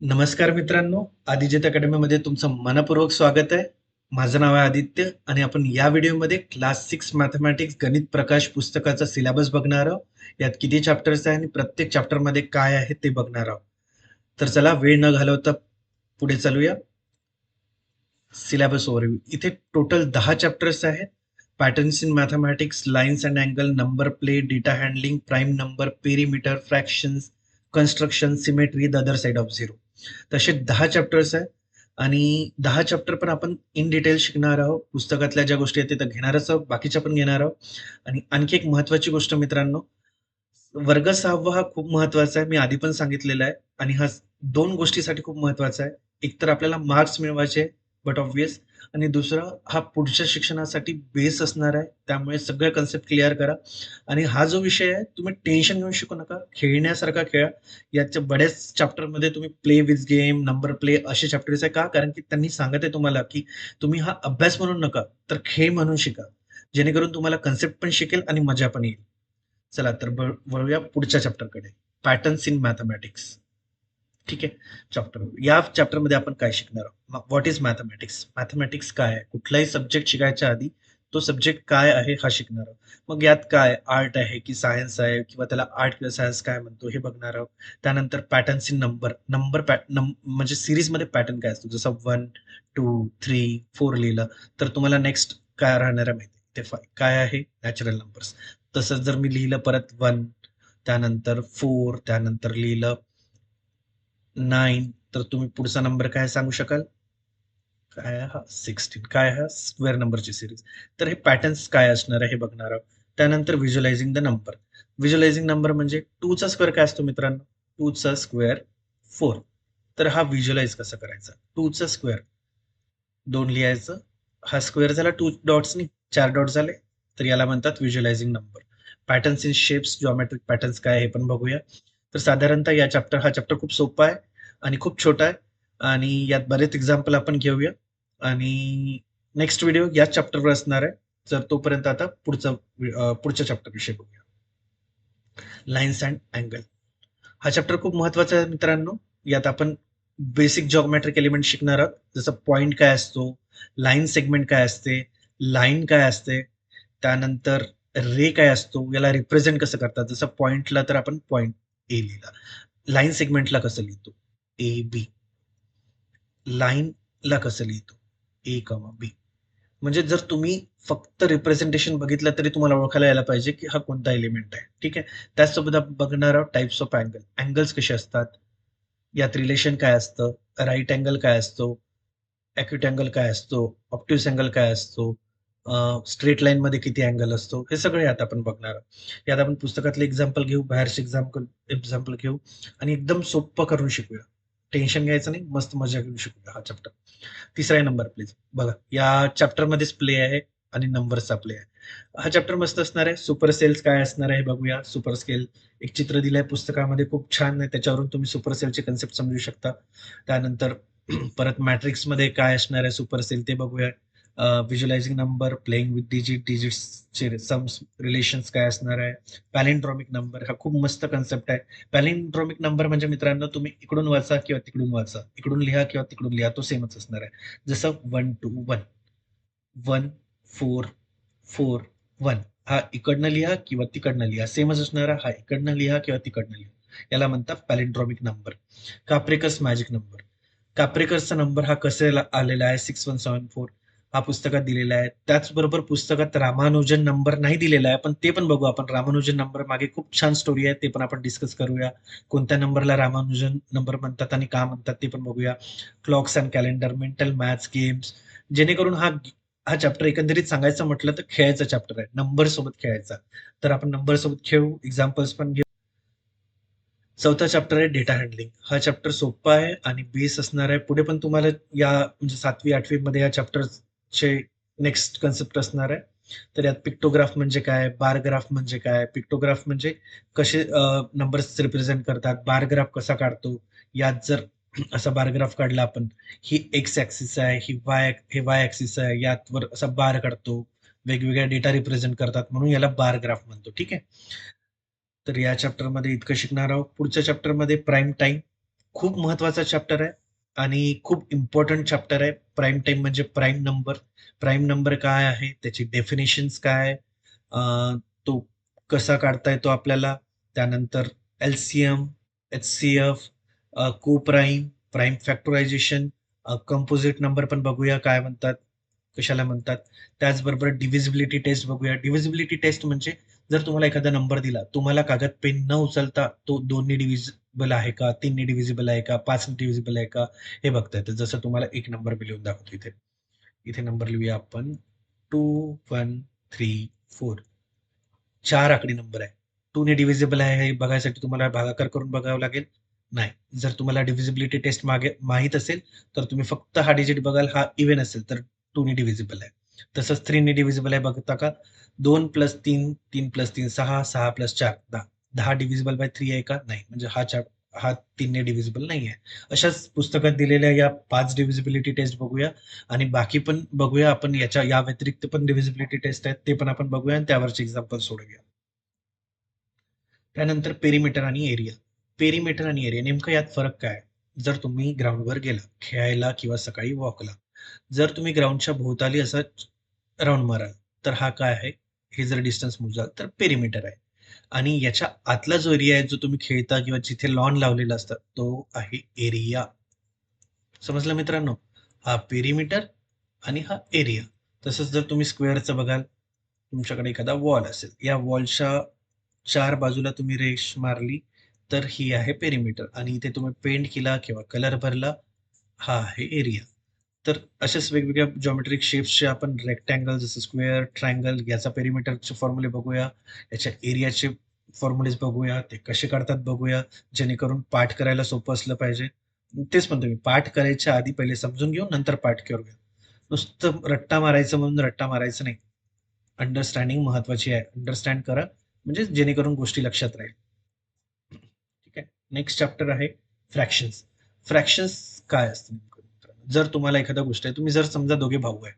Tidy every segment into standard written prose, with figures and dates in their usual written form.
नमस्कार मित्रांनो, आदिजित अकॅडमीमध्ये तुमचं मनपूर्वक स्वागत आहे. माझं नाव आहे आदित्य आणि आपण या व्हिडिओमध्ये क्लास 6 मॅथमॅटिक्स गणित प्रकाश पुस्तकाचा सिलेबस बघणार आहोत. यात किती चॅप्टर्स आहे आणि प्रत्येक चॅप्टरमध्ये काय आहे ते बघणार आहोत. तर चला वेळ न घालवता पुढे चालूया. Syllabus overview. इथे टोटल 10 चॅप्टर्स आहेत. Patterns in mathematics, lines and angle, number play, data handling, prime number, perimeter, fractions, construction, symmetry, the other side of zero. तसे 10 चॅप्टर्स आहेत आणि 10 चॅप्टर पण आपण इन डिटेल शिकणार आहोत. पुस्तकातल्या ज्या गोष्टी आहेत ते तर घेणारच आहोत, बाकीच्या पण घेणार आहोत. आणि आणखी एक महत्वाची गोष्ट मित्रांनो, वर्ग 6वा हा खूप महत्वाचा आहे. मी आधी पण सांगितलेलं आहे आणि हा दोन गोष्टीसाठी खूप महत्वाचा आहे. एक तर आपल्याला मार्क्स मिळवायचे बट ऑब्व्हियस, आणि दुसरं हा पुढच्या शिक्षणासाठी बेस असणार आहे. त्यामुळे सगळे कन्सेप्ट क्लिअर करा. आणि हा जो विषय आहे तुम्ही टेन्शन घेऊन शिकू नका, खेळण्यासारखा खेळा. याच्या बऱ्याच चॅप्टरमध्ये तुम्ही play with game, number play असे चॅप्टर्स आहे. का? कारण की त्यांनी सांगत आहे तुम्हाला की तुम्ही हा अभ्यास म्हणून नका तर खेळ म्हणून शिका, जेणेकरून तुम्हाला कन्सेप्ट पण शिकेल आणि मजा पण येईल. चला तर वळूया पुढच्या चॅप्टरकडे, पॅटर्न्स इन मॅथमॅटिक्स. ठीक आहे. या चॅप्टरमध्ये आपण काय शिकणार आहोत? What is mathematics? मॅथमॅटिक्स काय आहे? कुठलाही सब्जेक्ट शिकायच्या आधी तो सब्जेक्ट काय आहे हा शिकणार आहोत. मग यात काय आर्ट आहे की सायन्स आहे, किंवा त्याला आर्ट किंवा सायन्स काय म्हणतो हे बघणार आहोत. त्यानंतर पॅटर्न्स इन नंबर, म्हणजे सिरीजमध्ये पॅटर्न काय असतो, जसं 1, 2, 3, 4 लिहिलं तर तुम्हाला नेक्स्ट काय राहणार आहे माहिती, ते काय आहे, नॅचरल नंबर्स. तसंच जर मी लिहिलं परत 1, त्यानंतर 4, त्यानंतर लिहिलं 9, तर तुम्ही पुढचा नंबर काय सांगू शकाल? काय आहे हा? 16. काय आहे? स्क्वेअर नंबरची सिरीज. तर हे पॅटर्न्स काय असणार आहे हे बघणार आहोत. त्यानंतर visualising the number. Visualising number म्हणजे 2 चा स्क्वेअर काय असतो मित्रांनो? 2 चा स्क्वेअर 4. तर हा व्हिज्युअलाइज कसा करायचा? 2 चा स्क्वेअर 2 लिहायचं. हा स्क्वेअर झाला 2 डॉट्सनी, 4 डॉट झाले. तर याला म्हणतात visualising number. Patterns in shapes, geometric patterns काय हे पण बघूया. तर साधारणतः हा चॅप्टर खूप सोपा आहे आणि खूप छोटा आहे आणि यात बरेच एक्झाम्पल आपण घेऊया. आणि नेक्स्ट व्हिडिओ याच चॅप्टरवर असणार आहे. तर तोपर्यंत आता पुढच्या चॅप्टर विषयी बघूया. Lines and angle. हा चॅप्टर खूप महत्वाचा आहे मित्रांनो. यात आपण बेसिक जॉमेट्रिक एलिमेंट शिकणार आहोत, जसं पॉइंट काय असतो, लाईन सेगमेंट काय असते, लाईन काय असते, त्यानंतर रे काय असतो, याला रिप्रेझेंट कसं करतात. जसं पॉइंटला तर आपण पॉइंट ए लिहिला, लाईन सेगमेंटला कसं लिहितो, ए बी. लाईनला कसं लिहितो, ए कॉमा बी. म्हणजे जर तुम्ही फक्त रिप्रेझेंटेशन बघितलं तरी तुम्हाला ओळखायला यायला पाहिजे की हा कोणता एलिमेंट आहे. ठीक आहे. त्याचसोबत आपण बघणार आहोत टाइप्स ऑफ अँगल. अँगल्स कसे असतात, यात रिलेशन काय असतं, राईट अँगल काय असतो, ॲक्यूट अँगल काय असतो, ऑप्ट्यूस अँगल काय असतो, स्ट्रेट लाईन मध्ये किती अँगल असतो, हे सगळे यात आपण बघणार आहोत. यात आपण पुस्तकातले एक्झाम्पल घेऊ, बाहेरचे एक्झाम्पल घेऊ आणि एकदम सोपं करून शिकूया. टेन्शन घ्यायचं नाही, मस्त मजा घेऊन शिकूया हा चॅप्टर. तिसरा आहे नंबर प्लेज. बघा, या चॅप्टर मध्येच प्ले आहे आणि नंबरचा प्ले आहे. हा चॅप्टर मस्त असणार आहे. सुपर सेल्स काय असणार आहे हे बघूया. सुपर स्केल एक चित्र दिलंय पुस्तकामध्ये, खूप छान आहे. त्याच्यावरून तुम्ही सुपर सेलचे कन्सेप्ट समजू शकता. त्यानंतर परत मॅट्रिक्स मध्ये काय असणार आहे सुपर सेल ते बघूया. व्हिज्युअलायझिंग नंबर, प्लेइंग विथ डिजिट्सचे सम्स, रिलेशन्स काय असणार आहे. पॅलिंड्रॉमिक नंबर हा खूप मस्त कन्सेप्ट आहे. पॅलिंड्रॉमिक नंबर म्हणजे मित्रांनो, तुम्ही इकडून वाचा किंवा तिकडून वाचा, इकडून लिहा किंवा तिकडून लिहा, तो सेमच असणार आहे. जसं 1 2 1, 1 4 4 1, हा इकडनं लिहा किंवा तिकडनं लिहा, सेमच असणार आहे. हा इकडनं लिहा किंवा तिकडनं लिहा, याला म्हणतात palindromic number. Kaprekar's magic number. काप्रिकसचा नंबर हा कसा आलेला आहे, 6174, हा पुस्तकात दिलेला आहे. त्याचबरोबर पुस्तकात रामानुजन नंबर नाही दिलेला आहे, पण ते पण बघू आपण. रामानुजन नंबर मागे खूप छान स्टोरी आहे, ते पण आपण डिस्कस करूया. कोणत्या नंबरला रामानुजन नंबर म्हणतात आणि का म्हणतात ते पण बघूया. Clocks and calendar, mental maths games, जेणेकरून हा हा चॅप्टर एकंदरीत सांगायचं म्हटलं तर खेळायचा चॅप्टर आहे, नंबर सोबत खेळायचा. तर आपण नंबर सोबत खेळू, एक्झाम्पल्स पण घेऊ. चौथा चॅप्टर आहे डेटा हँडलिंग. हा चॅप्टर सोपा आहे आणि बेस असणार आहे. पुढे पण तुम्हाला या म्हणजे 7वी-8वी मध्ये या चॅप्टरचे नेक्स्ट कन्सेप्ट असणार आहे. तर यात पिक्टोग्राफ म्हणजे काय, बारग्राफ म्हणजे काय, पिक्टोग्राफ म्हणजे कसे नंबर्स रिप्रेझेंट करतात, बारग्राफ कसा काढतो. यात जर असा बारग्राफ काढला आपण, ही एक्स ऍक्सिस आहे, हे वाय ऍक्सिस आहे, यात वर असा बार काढतो, वेगवेगळ्या डेटा रिप्रेझेंट करतात, म्हणून याला बारग्राफ म्हणतो. ठीक आहे. तर या चॅप्टरमध्ये इतकं शिकणार आहोत. पुढच्या चॅप्टरमध्ये प्राईम टाइम, खूप महत्वाचा चॅप्टर आहे आणि खूप इम्पॉर्टंट चॅप्टर आहे. प्राईम टाइम म्हणजे प्राईम नंबर. प्राईम नंबर काय आहे, त्याची डेफिनेशन्स काय आहे, तो कसा काढता येतो आपल्याला. त्यानंतर एलसीएम, एचसीएफ, को prime, prime factorisation, composite number पण बघूया काय म्हणतात, कशाला म्हणतात. त्याचबरोबर डिव्हिजिबिलिटी टेस्ट बघूया. डिव्हिजिबिलिटी टेस्ट म्हणजे जर तुम्हाला एखादा नंबर दिला, तुम्हाला कागद पेन न उचलता तो 2 डिव्हिजिबल आहे का, 3 डिव्हिजिबल आहे का, 5 डिव्हिजिबल आहे का, हे बघता येतं. जसं तुम्हाला एक नंबर मी लिहून दाखवतो इथे. इथे नंबर लिहूया आपण 2, 1, 3, 4. 4 आकडी नंबर आहे. 2 ने डिव्हिजिबल आहे हे बघायसाठी तुम्हाला भागाकार करून बघावं लागेल? नाही. जर तुम्हाला डिव्हिजिबिलिटी टेस्ट मागे माहीत असेल, तर तुम्ही फक्त हा डिजिट बघाल, हा इव्हन असेल तर 2 ने डिव्हिजिबल आहे. तसंच 3 ने डिव्हिजिबल आहे बघता का? 2 plus 3, 3 plus 3 6, 6 plus 4 10. 10 divisible by 3 आहे का? नाही. म्हणजे हा 3 ने डिव्हिजिबल नाही आहे. अशाच पुस्तकात दिलेल्या या 5 डिव्हिजिबिलिटी टेस्ट बघूया आणि बाकी पण बघूया आपण. या व्यतिरिक्त पण डिव्हिजिबिलिटी टेस्ट आहेत, ते पण आपण बघूया आणि त्यावरचे एक्झाम्पल सोडूया. त्यानंतर पेरीमीटर आणि एरिया. पेरीमीटर आणि एरिया नेमकं यात फरक काय? जर तुम्ही ग्राउंडवर गेला खेळायला किंवा सकाळी वॉकला, जर तुम्ही ग्राउंडच्या भोवताली असं राऊंड माराल, तर हा काय आहे? हे जर डिस्टन्स मोजाल तर पेरीमीटर आहे. आणि याच्या आतला जो एरिया आहे, जो तुम्ही खेळता किंवा जिथे लॉन लावलेला असतात, तो आहे एरिया. समजलं मित्रांनो? हा पेरीमीटर आणि हा एरिया. तसंच जर तुम्ही स्क्वेअरचं बघाल, तुमच्याकडे एखादा वॉल असेल, या वॉलच्या 4 बाजूला तुम्ही रेष मारली, तर ही आहे पेरिमीटर आणि इथे तुम्ही पेंट केला किंवा कलर भरला, हा आहे एरिया. तर अशाच वेगवेगळ्या जॉमेट्रिक शेप्सचे आपण रेक्टँगल, जसं स्क्वेअर, ट्रायंगल याचा पेरिमीटरचे फॉर्म्युले बघूया. याच्या एरियाचे फॉर्म्युलेज बघूया. ते कसे काढतात बघूया, जेणेकरून पाठ करायला सोपं असलं पाहिजे. तेच म्हणतो मी, पाठ करायच्या आधी पहिले समजून घेऊ, नंतर पाठ करूया. नुसतं रट्टा मारायचं म्हणून रट्टा मारायचं नाही. अंडरस्टँडिंग महत्वाची आहे. अंडरस्टँड करा, म्हणजे जेणेकरून गोष्टी लक्षात राहील. ठीक आहे. नेक्स्ट चॅप्टर आहे फ्रॅक्शन्स. फ्रॅक्शन्स काय असतं नेमकं? जर तुम्हाला एखादा गोष्ट आहे, तुम्ही जर समजा दोघे भाऊ आहे,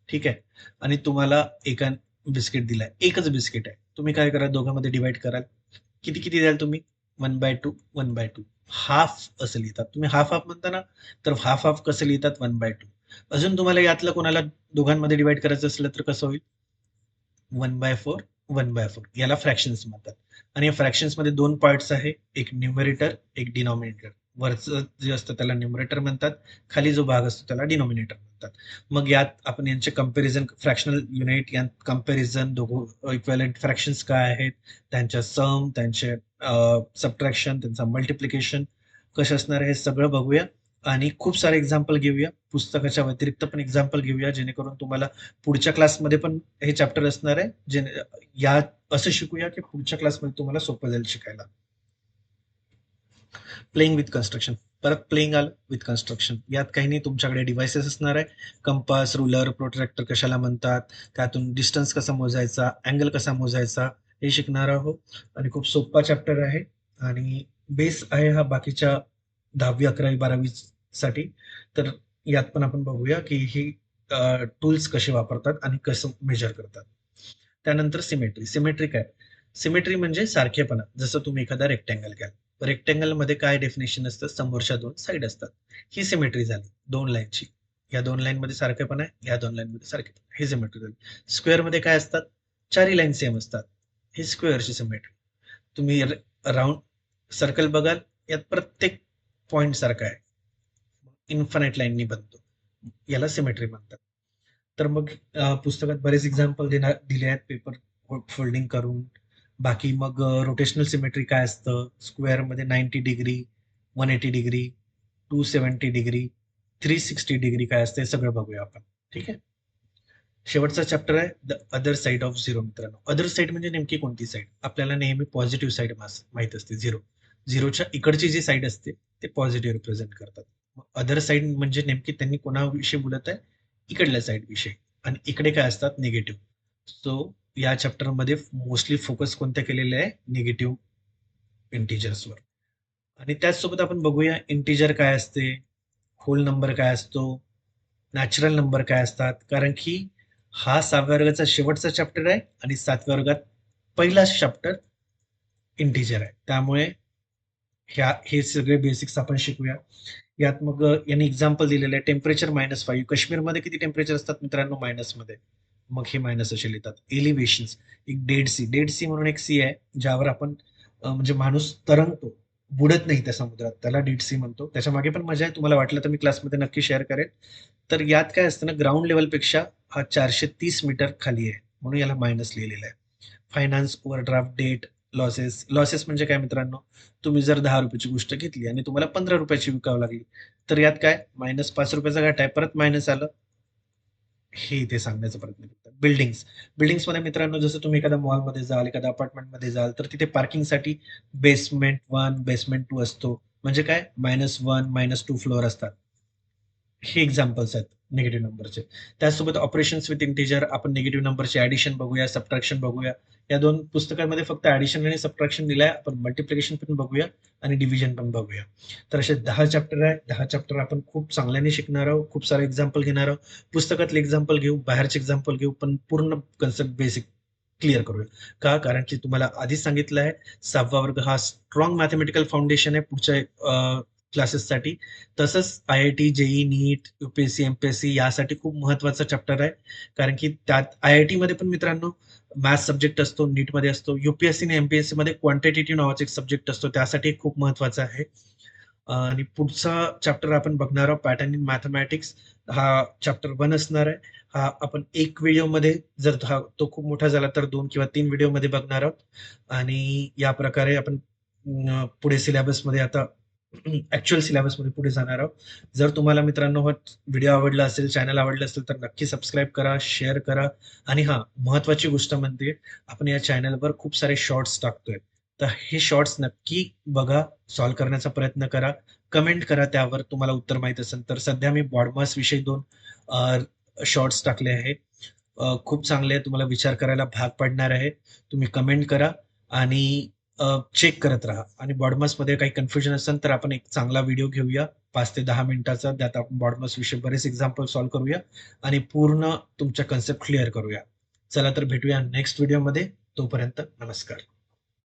ठीक आहे, आणि तुम्हाला एका बिस्किट दिलाय, एकच बिस्किट आहे, तुम्ही काय करा, दोघांमध्ये डिवाइड कराल. किती किती द्याल तुम्ही? 1/2, 1/2. हाफ असं लिहितात तुम्ही. हाफ हाफ म्हणता ना, तर हाफ हाफ कसं लिहितात? 1/2. अजून तुम्हाला यातलं कोणाला दोघांमध्ये डिवाइड करायचं असलं तर कसं होईल? 1/4, 1/4. याला फ्रॅक्शन्स म्हणतात. आणि या फ्रॅक्शन्स मध्ये दोन पार्ट्स आहे, एक न्यूमरेटर, एक डिनॉमिनेटर. वरचं जे असतं त्याला न्यूमरेटर म्हणतात, खाली जो भाग असतो त्याला डिनॉमिनेटर म्हणतात. मग यात आपण यांचे कंपॅरिझन, फ्रॅक्शनल युनिट यात कंपॅरिझन, दोघं इक्विव्हॅलेंट फ्रॅक्शन्स काय आहेत, त्यांच्या सम, त्यांचे सबट्रॅक्शन, त्यांचा मल्टिप्लिकेशन कसं असणार आहे, हे सगळं बघूया. आणि खूप सारे एक्झाम्पल घेऊया, पुस्तकाच्या व्यतिरिक्त पण एक्झाम्पल घेऊया, जेणेकरून तुम्हाला पुढच्या क्लासमध्ये पण हे चॅप्टर असणार आहे. जे या असं शिकूया की पुढच्या क्लासमध्ये तुम्हाला सोपं जाईल शिकायला. Playing with construction. परत प्लेइंग आलं विथ कन्स्ट्रक्शन. यात काही नाही, तुमच्याकडे डिव्हाइसेस असणार आहे. कंपास, रुलर, प्रोट्रॅक्टर कशाला म्हणतात, त्यातून डिस्टन्स कसा मोजायचा, अँगल कसा मोजायचा, हे शिकणार आहोत. आणि खूप सोपा चॅप्टर आहे आणि बेस आहे हा बाकीच्या 10वी, 11वी, 12वी साठी. तर यात पण आपण बघूया की ही टूल्स कसे वापरतात आणि कसं मेजर करतात. त्यानंतर सिमेट्री. सिमेट्री काय? सिमेट्री म्हणजे सारखेपणा. जसं तुम्ही एखादा रेक्टँगल घ्याल, रेक्टँगल मध्ये काय डेफिनेशन असतं? समोरच्या दोन साईड असतात. ही सिमेट्री झाली दोन लाईनची. या दोन लाईन मध्ये सारखेपणा आहे, या दोन लाईन मध्ये सारखेपणा, ही सिमेट्री झाली. स्क्वेअर मध्ये काय असतात? चारही लाईन सेम असतात, ही स्क्वेअरची सिमेट्री. तुम्ही राऊंड सर्कल बघाल, यात प्रत्येक पॉइंट सारखा आहे, इन्फानाइट लाईननी बनतो, याला सिमेट्री म्हणतात. तर मग पुस्तकात बरेच एक्झाम्पल दिले आहेत पेपर फोल्डिंग करून. बाकी मग रोटेशनल सिमेट्री काय असतं, स्क्वेअर मध्ये 90 डिग्री, 180 डिग्री, 270 डिग्री, 360 डिग्री काय असते, हे सगळं बघूया आपण. ठीक आहे. शेवटचा चॅप्टर आहे the other side of zero. मित्रांनो, अदर साइड म्हणजे नेमकी कोणती साइड? आपल्याला नेहमी पॉझिटिव्ह साइड माहित असते. झिरोच्या इकडची जी साइड असते ते पॉझिटिव्ह रिप्रेझेंट करतात. अदर साइड म्हणजे नेमकी त्यांनी कोणाविषयी बोलत आहे? इकडल्या साइड विषयी. आणि इकडे काय असतात? निगेटिव्ह. सो या चॅप्टर मध्ये मोस्टली फोकस कोणत्या केलेले आहे? निगेटिव्ह इंटिजर्सवर. आणि त्याचसोबत आपण बघूया इंटिजर काय असते, होल नंबर काय असतो, नॅचरल नंबर काय असतात. कारण की हा 6व्या वर्गाचा शेवटचा चॅप्टर आहे आणि 7व्या वर्गात पहिला चॅप्टर इंटिजर आहे. त्यामुळे हे सगळे बेसिक्स आपण शिकूया. यात मग यांनी एक्झाम्पल दिलेलं आहे. टेम्परेचर -5 काश्मीरमध्ये किती टेम्परेचर असतात मित्रांनो? मायनसमध्ये. मग हे मायनस असे लिहितात. एलिव्हेशन्स, एक डेड सी म्हणून एक सी आहे, ज्यावर आपण म्हणजे माणूस तरंगतो, बुडत नाही त्या समुद्रात, त्याला डेड सी म्हणतो. त्याच्या मागे पण मजा आहे. तुम्हाला वाटलं तर मी क्लासमध्ये नक्की शेअर करेन. तर यात काय असतं ना, ग्राउंड लेवलपेक्षा हा 430 मीटर खाली आहे, म्हणून याला मायनस लिहिलेलं आहे. फायनान्स, ओव्हरड्राफ्ट, डेट, लॉसेस म्हणजे काय मित्रांनो? तुम्ही जर 10 रुपयाची गोष्ट घेतली आणि तुम्हाला 15 रुपयाची विकावं लागली, तर यात काय -5 रुपयाचा घाटा आहे, परत मायनस आलं. हे इथे सांगण्याचा प्रयत्न करतात. बिल्डिंग्समध्ये मित्रांनो, जसं तुम्ही एखाद्या मॉलमध्ये जाल, एखाद्या अपार्टमेंटमध्ये जाल, तर तिथे पार्किंगसाठी बेसमेंट 1, बेसमेंट 2 असतो. म्हणजे काय -1, -2 फ्लोअर असतात. हे एक्झाम्पल्स आहेत निगेटिव्ह नंबरचे. त्याचसोबत ऑपरेशन्स विथ इंटिजर, आपण निगेटिव्ह नंबरचे ॲडिशन बघूया, सबट्रॅक्शन बघूया. या 2 पुस्तकांमध्ये फक्त ॲडिशन आणि सबट्रॅक्शन दिलंय. आपण मल्टिप्लिकेशन पण बघूया आणि डिव्हिजन पण बघूया. तर असे 10 चॅप्टर आहे. 10 चॅप्टर आपण खूप चांगल्याने शिकणार आहोत. खूप सारे एक्झाम्पल घेणार आहोत. पुस्तकातले एक्झाम्पल घेऊ, बाहेरचे एक्झाम्पल घेऊ, पण पूर्ण कन्सेप्ट बेसिक क्लिअर करूया. का? कारण की तुम्हाला आधीच सांगितलं आहे, 6वा वर्ग हा स्ट्रॉंग मॅथेमॅटिकल फाउंडेशन आहे पुढच्या क्लासेससाठी. तसंच IIT, JEE, नीट, UPSC, MPSC यासाठी खूप महत्त्वाचा चॅप्टर आहे. कारण की त्यात IITमध्ये पण मित्रांनो मॅथ्स सब्जेक्ट असतो, नीटमध्ये असतो. UPSC आणि MPSCमध्ये क्वांटिटेटिव्ह नावाचा एक सब्जेक्ट असतो, त्यासाठी खूप महत्त्वाचा आहे. आणि पुढचा चॅप्टर आपण बघणार आहोत पॅटर्न इन मॅथेमॅटिक्स. हा चॅप्टर 1 असणार आहे. हा आपण एक व्हिडिओमध्ये, जर तो खूप मोठा झाला तर 2 किंवा 3 व्हिडिओमध्ये बघणार आहोत. आणि या प्रकारे आपण पुढे सिलेबसमध्ये आता ॲक्चुअल सिलेबसमध्ये पुढे जाणार आहोत. जर तुम्हाला मित्रांनो हा व्हिडिओ आवडला असेल, चॅनल आवडलं असेल, तर नक्की सबस्क्राईब करा, शेअर करा. आणि हां, महत्त्वाची गोष्ट म्हणजे आपण या चॅनलवर खूप सारे शॉर्ट्स टाकतोय. तर हे शॉर्ट्स नक्की बघा, सॉल्व्ह करण्याचा प्रयत्न करा. कमेंट करा त्यावर तुम्हाला उत्तर माहीत असेल तर. सध्या मी बॉडमास विषयी 2 शॉर्ट्स टाकले आहे. खूप चांगले आहे. तुम्हाला विचार करायला भाग पाडणार आहे. तुम्ही कमेंट करा आणि चेक करत राहा. आणि बॉडमासमध्ये काही कन्फ्युजन असेल तर आपण एक चांगला व्हिडिओ घेऊया 5 ते 10 मिनिटाचा. त्यात आपण बॉडमास विषयी बरेच एक्झाम्पल सॉल्व्ह करूया आणि पूर्ण तुमच्या कन्सेप्ट क्लिअर करूया. चला तर भेटूया नेक्स्ट व्हिडिओमध्ये. तोपर्यंत नमस्कार.